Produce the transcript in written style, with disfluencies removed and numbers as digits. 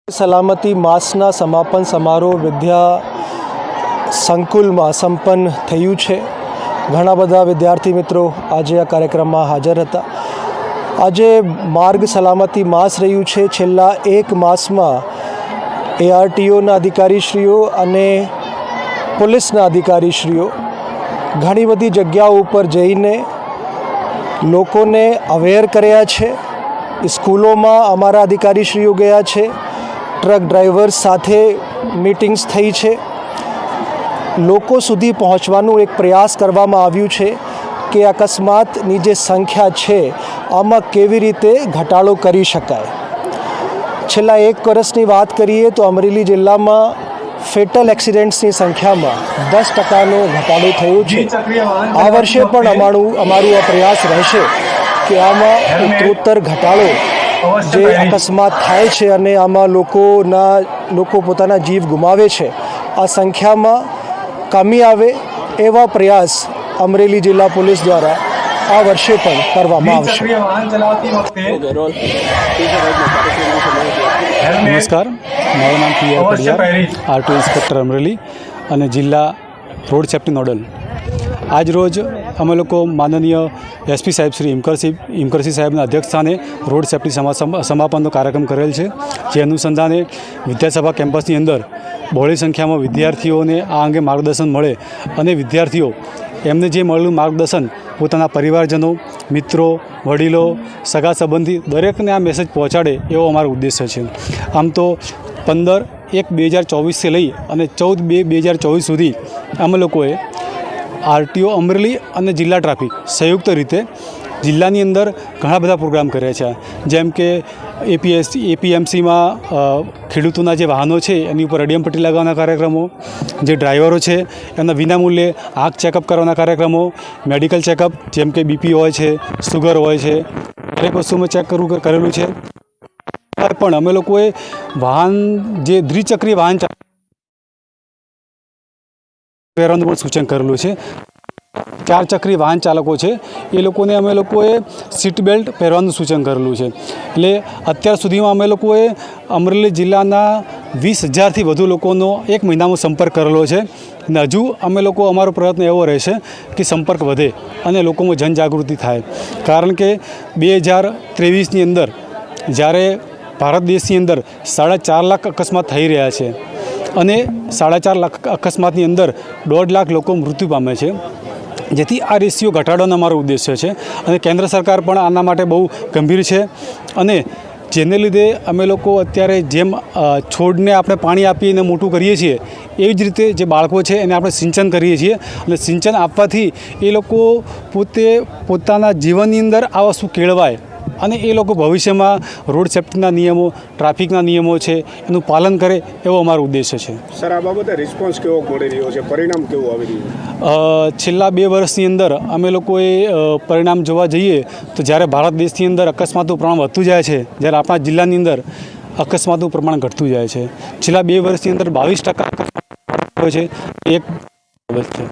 સલામતી માસના સમાપન સમારોહ વિદ્યા સંકુલમાં સંપન્ન થયું છે। ઘણા બધા વિદ્યાર્થી મિત્રો આજે આ કાર્યક્રમમાં હાજર હતા। આજે માર્ગ સલામતી માસ રહ્યું છે। છેલ્લા એક માસમાં ARTOના અધિકારીશ્રીઓ અને પોલીસના અધિકારીશ્રીઓ ઘણી બધી જગ્યાઓ ઉપર જઈને લોકોને અવેર કર્યા છે। સ્કૂલોમાં અમારા અધિકારીશ્રીઓ ગયા છે, ટ્રક ડ્રાઈવર્સ સાથે મીટિંગ્સ થઈ છે, લોકો સુધી પહોંચવાનું એક પ્રયાસ કરવામાં આવ્યું છે કે અકસ્માતની જે સંખ્યા છે આમાં કેવી રીતે ઘટાડો કરી શકાય। છેલ્લા એક વર્ષની વાત કરીએ તો અમરેલી જિલ્લામાં ફેટલ એક્સિડન્ટ્સની સંખ્યામાં 10%નો ઘટાડો થયો છે। આ વર્ષે પણ અમારું આ પ્રયાસ રહેશે કે આમાં ઉત્તરોત્તર ઘટાડો જે અકસ્માત થાય છે અને આમાં લોકો પોતાના જીવ ગુમાવે છે આ સંખ્યામાં કમી આવે એવા પ્રયાસ અમરેલી જિલ્લા પોલીસ દ્વારા આ વર્ષે પણ કરવામાં આવશે। નમસ્કાર, મારું નામ PR Padiyar, RTO inspector Amreli અને જિલ્લા રોડ સેફ્ટી નોડલ। આજ રોજ અમે લોકો માનનીય SP સાહેબ શ્રી ઇમકરસિંહ સાહેબના અધ્યક્ષસ્થાને રોડ સેફ્ટી સમાપનનો કાર્યક્રમ કરેલ છે। જે અનુસંધાને વિદ્યાસભા કેમ્પસની અંદર બહોળી સંખ્યામાં વિદ્યાર્થીઓને આ અંગે માર્ગદર્શન મળે અને વિદ્યાર્થીઓ એમને જે મળેલું માર્ગદર્શન પોતાના પરિવારજનો, મિત્રો, વડીલો, સગા સંબંધી દરેકને આ મેસેજ પહોંચાડે એવો અમારો ઉદ્દેશ્ય છે। આમ તો 15/1/2024થી લઈ અને 14/2/2024 સુધી અમે લોકોએ RTO અમરેલી અને જિલ્લા ટ્રાફિક સંયુક્ત રીતે જિલ્લાની અંદર ઘણા બધા પ્રોગ્રામ કર્યા છે। જેમ કે APMCમાં ખેડૂતોના જે વાહનો છે એની ઉપર અડિયમપટ્ટી લગાવવાના કાર્યક્રમો, જે ડ્રાઈવરો છે એમના વિનામૂલ્યે આંખ ચેકઅપ કરવાના કાર્યક્રમો, મેડિકલ ચેકઅપ જેમ કે BP હોય છે, સુગર હોય છે, દરેક વસ્તુમાં ચેક કરેલું છે। પણ અમે લોકોએ જે દ્વિચક્રીય વાહન પહેરવાનું પણ સૂચન કરેલું છે। 4 ચક્રી વાહન ચાલકો છે એ લોકોને અમે લોકોએ સીટ બેલ્ટ પહેરવાનું સૂચન કરેલું છે। એટલે અત્યાર સુધીમાં અમે લોકોએ અમરેલી જિલ્લાના 20,000થી વધુ લોકોનો એક મહિનામાં સંપર્ક કરેલો છે અને હજુ અમારો પ્રયત્ન એવો રહેશે કે સંપર્ક વધે અને લોકોમાં જનજાગૃતિ થાય। કારણ કે 2023ની અંદર જ્યારે ભારત દેશની અંદર 4.5 લાખ અકસ્માત થઈ રહ્યા છે અને 4.5 લાખ અકસ્માતની અંદર 1.5 લાખ લોકો મૃત્યુ પામે છે, જેથી આ રેશિયો ઘટાડવાનો અમારો ઉદ્દેશ્ય છે અને કેન્દ્ર સરકાર પણ આના માટે બહુ ગંભીર છે। અને જેને લીધે અમે લોકો અત્યારે જેમ છોડને આપણે પાણી આપીને મોટું કરીએ છીએ એવી જ રીતે જે બાળકો છે એને આપણે સિંચન કરીએ છીએ અને સિંચન આપવાથી એ લોકો પોતાના જીવનની અંદર આ વસ્તુ કેળવાય અને એ લોકો ભવિષ્યમાં રોડ સેફ્ટીના નિયમો, ટ્રાફિકના નિયમો છે એનું પાલન કરે એવો અમારો ઉદ્દેશ્ય છે। સર, આ બાબતે રિસ્પોન્સ કેવો મળી રહ્યો છે, પરિણામ કેવું આવી રહ્યું છે? છેલ્લા 2 વર્ષની અંદર અમે લોકોએ પરિણામ જોવા જઈએ તો જ્યારે ભારત દેશની અંદર અકસ્માતનું પ્રમાણ વધતું જાય છે, જ્યારે આપણા જિલ્લાની અંદર અકસ્માતનું પ્રમાણ ઘટતું જાય છે। છેલ્લા 2 વર્ષની અંદર 22% અકસ્માત છે, એક બાબત છે।